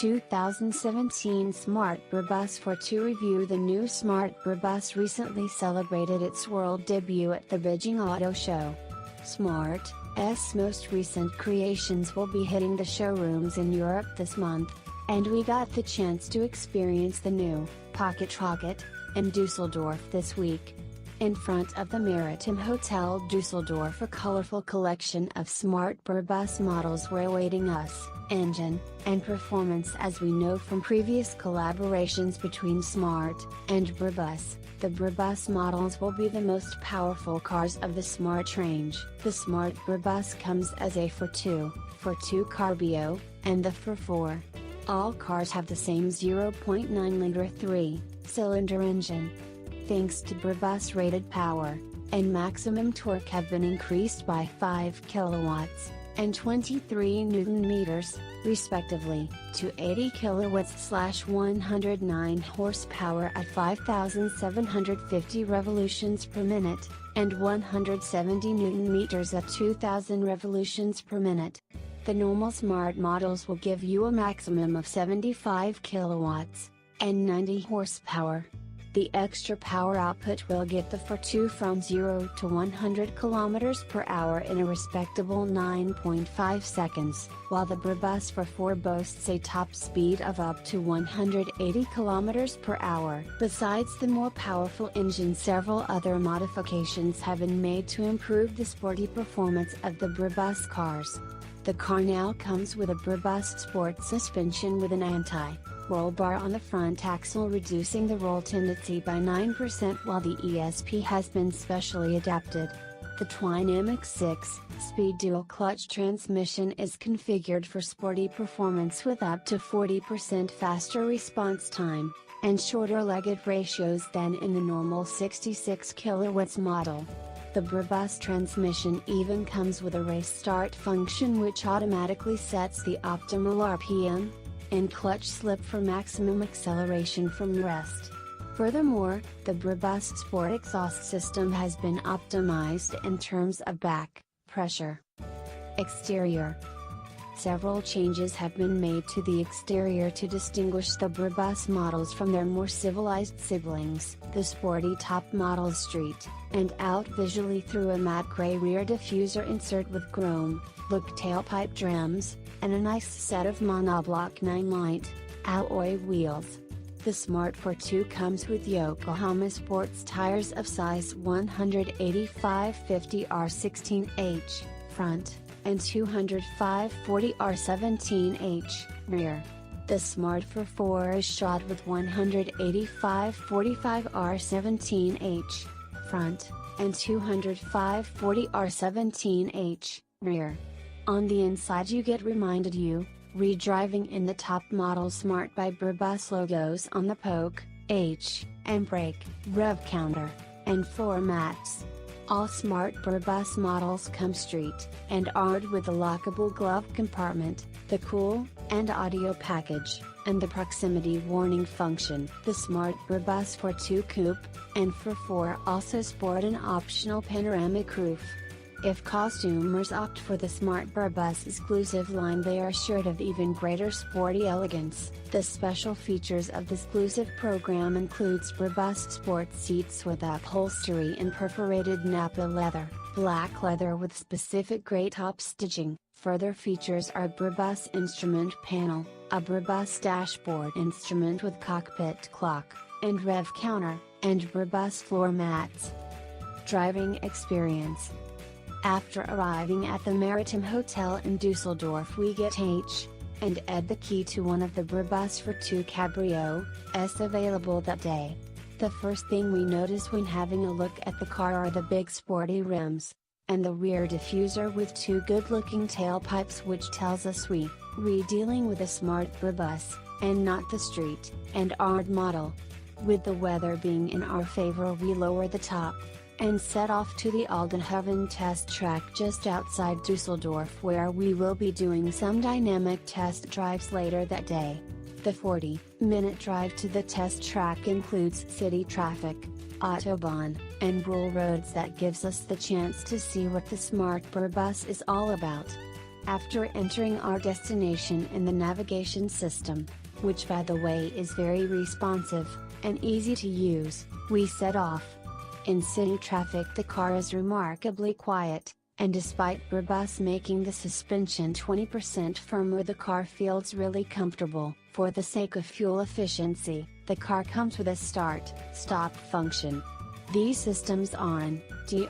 2017 Smart BRABUS ForTwo review. The new Smart BRABUS recently celebrated its world debut at the Bejing Auto Show. Smart's most recent creations will be hitting the showrooms in Europe this month, and we got the chance to experience the new Pocket Rocket in Düsseldorf this week. In front of the Maritim Hotel Düsseldorf, a colorful collection of Smart BRABUS models were awaiting us. Engine and performance. As we know from previous collaborations between Smart and BRABUS, the BRABUS models will be the most powerful cars of the Smart range. The Smart BRABUS comes as a ForTwo, ForTwo Cabrio, and the ForFour. All cars have the same 0.9-liter 3-cylinder engine. Thanks to BRABUS, rated power and maximum torque have been increased by 5 kilowatts and 23 newton meters, respectively, to 80 kilowatts/109 horsepower at 5,750 revolutions per minute, and 170 newton meters at 2,000 revolutions per minute. The normal Smart models will give you a maximum of 75 kilowatts and 90 horsepower. The extra power output will get the ForTwo from 0 to 100 km per hour in a respectable 9.5 seconds, while the BRABUS ForFour boasts a top speed of up to 180 km per hour. Besides the more powerful engine, several other modifications have been made to improve the sporty performance of the BRABUS cars. The car now comes with a BRABUS Sport suspension with an anti-roll bar on the front axle, reducing the roll tendency by 9%, while the ESP has been specially adapted. The Twinamic 6-speed dual-clutch transmission is configured for sporty performance with up to 40% faster response time, and shorter legged ratios than in the normal 66 kilowatts model. The BRABUS transmission even comes with a race start function, which automatically sets the optimal RPM and clutch slip for maximum acceleration from rest. Furthermore, the BRABUS Sport exhaust system has been optimized in terms of back pressure. Exterior. Several changes have been made to the exterior to distinguish the BRABUS models from their more civilized siblings. The sporty top models street and out visually through a matte gray rear diffuser insert with chrome-look tailpipe trims, and a nice set of monoblock 9-light alloy wheels. The Smart ForTwo comes with Yokohama Sports tires of size 185/50 R16H front, and 205/40 R17H rear. The Smart ForFour is shot with 185/45 R17H front, and 205/40 R17H rear. On the inside you get reminded re-driving in the top model Smart by BRABUS logos on the poke, H, and brake, rev counter, and floor mats. All Smart BRABUS models come street and armed with a lockable glove compartment, the cool and audio package, and the proximity warning function. The Smart BRABUS ForTwo Coupe and ForFour also sport an optional panoramic roof. If costumers opt for the Smart BRABUS exclusive line, they are assured of even greater sporty elegance. The special features of the exclusive program includes BRABUS Sport seats with upholstery in perforated Napa leather, black leather with specific gray top stitching. Further features are BRABUS instrument panel, a BRABUS dashboard instrument with cockpit clock and rev counter, and BRABUS floor mats. Driving experience. After arriving at the Maritim Hotel in Düsseldorf, we get H and Ed the key to one of the BRABUS ForTwo Cabrios available that day. The first thing we notice when having a look at the car are the big sporty rims, and the rear diffuser with two good-looking tailpipes, which tells us we're dealing with a Smart BRABUS, and not the street and art model. With the weather being in our favor, we lower the top and set off to the Aldenhoven test track just outside Düsseldorf, where we will be doing some dynamic test drives later that day. The 40-minute drive to the test track includes city traffic, Autobahn, and rural roads that gives us the chance to see what the Smart BRABUS is all about. After entering our destination in the navigation system, which by the way is very responsive and easy to use, we set off. In city traffic the car is remarkably quiet, and despite Brabus making the suspension 20% firmer, the car feels really comfortable. For the sake of fuel efficiency, the car comes with a start-stop function. These systems are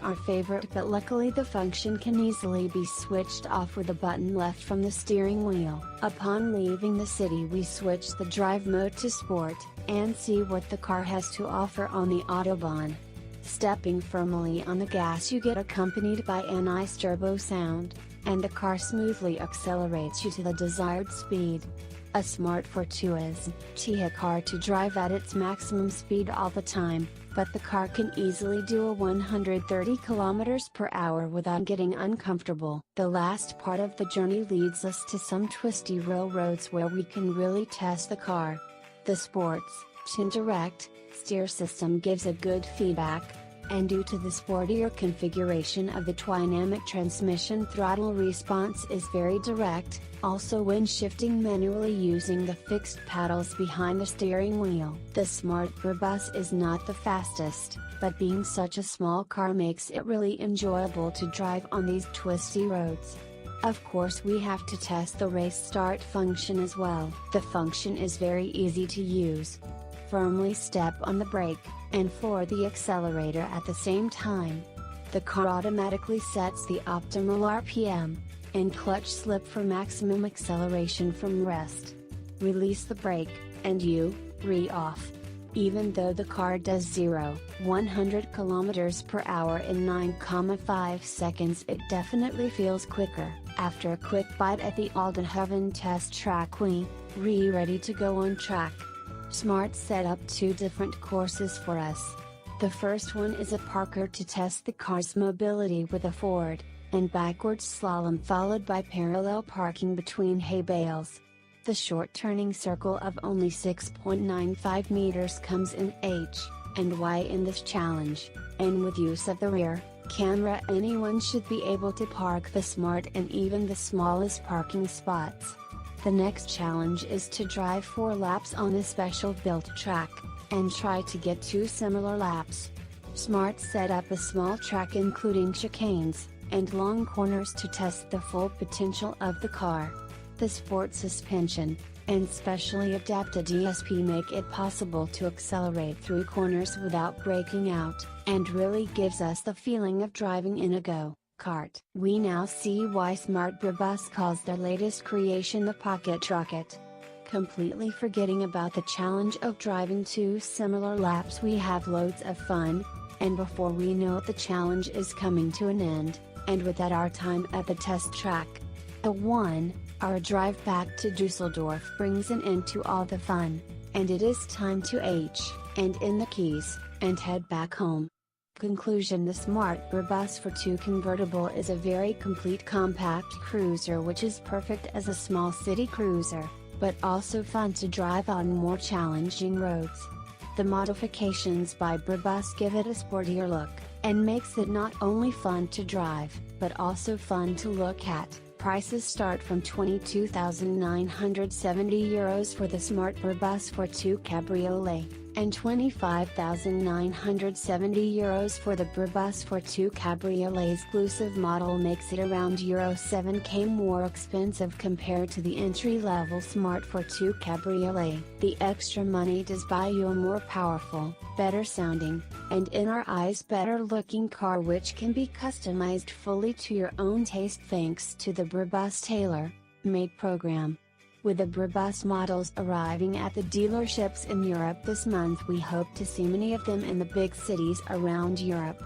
our favorite, but luckily the function can easily be switched off with a button left from the steering wheel. Upon leaving the city we switch the drive mode to sport, and see what the car has to offer on the Autobahn. Stepping firmly on the gas you get accompanied by a nice turbo sound, and the car smoothly accelerates you to the desired speed. A Smart ForTwo is a car to drive at its maximum speed all the time, but the car can easily do 130 km per hour without getting uncomfortable. The last part of the journey leads us to some twisty railroads where we can really test the car. The Sports Direct steer system gives a good feedback, and due to the sportier configuration of the dynamic transmission, throttle response is very direct, also when shifting manually using the fixed paddles behind the steering wheel. The Smart Brabus is not the fastest, but being such a small car makes it really enjoyable to drive on these twisty roads. Of course we have to test the race start function as well. The function is very easy to use. Firmly step on the brake, and floor the accelerator at the same time. The car automatically sets the optimal RPM, and clutch slip for maximum acceleration from rest. Release the brake, and you re-off. Even though the car does 0-100 km per hour in 9,5 seconds, it definitely feels quicker. After a quick bite at the Aldenhoven test track we ready to go on track. Smart set up 2 different courses for us. The first one is a parkour to test the car's mobility with a forward and backwards slalom, followed by parallel parking between hay bales. The short turning circle of only 6.95 meters comes in H and Y in this challenge, and with use of the rear camera anyone should be able to park the Smart in even the smallest parking spots. The next challenge is to drive 4 laps on a special built track, and try to get 2 similar laps. Smart set up a small track including chicanes and long corners to test the full potential of the car. The sport suspension and specially adapted ESP make it possible to accelerate through corners without breaking out, and really gives us the feeling of driving in a go-kart. We now see why Smart Brabus calls their latest creation the Pocket Rocket. Completely forgetting about the challenge of driving 2 similar laps, we have loads of fun, and before we know it the challenge is coming to an end, and with that our time at the test track. Our drive back to Düsseldorf brings an end to all the fun, and it is time to and in the keys, and head back home. Conclusion: the Smart Brabus ForTwo convertible is a very complete compact cruiser which is perfect as a small city cruiser, but also fun to drive on more challenging roads. The modifications by Brabus give it a sportier look, and makes it not only fun to drive, but also fun to look at. Prices start from €22,970 for the Smart Brabus ForTwo Cabriolet, and €25,970 for the Brabus ForTwo Cabriolet exclusive model, makes it around €7K more expensive compared to the entry-level Smart ForTwo Cabriolet. The extra money does buy you a more powerful, better sounding, and in our eyes better looking car which can be customized fully to your own taste thanks to the Brabus tailor-made program. With the Brabus models arriving at the dealerships in Europe this month, we hope to see many of them in the big cities around Europe.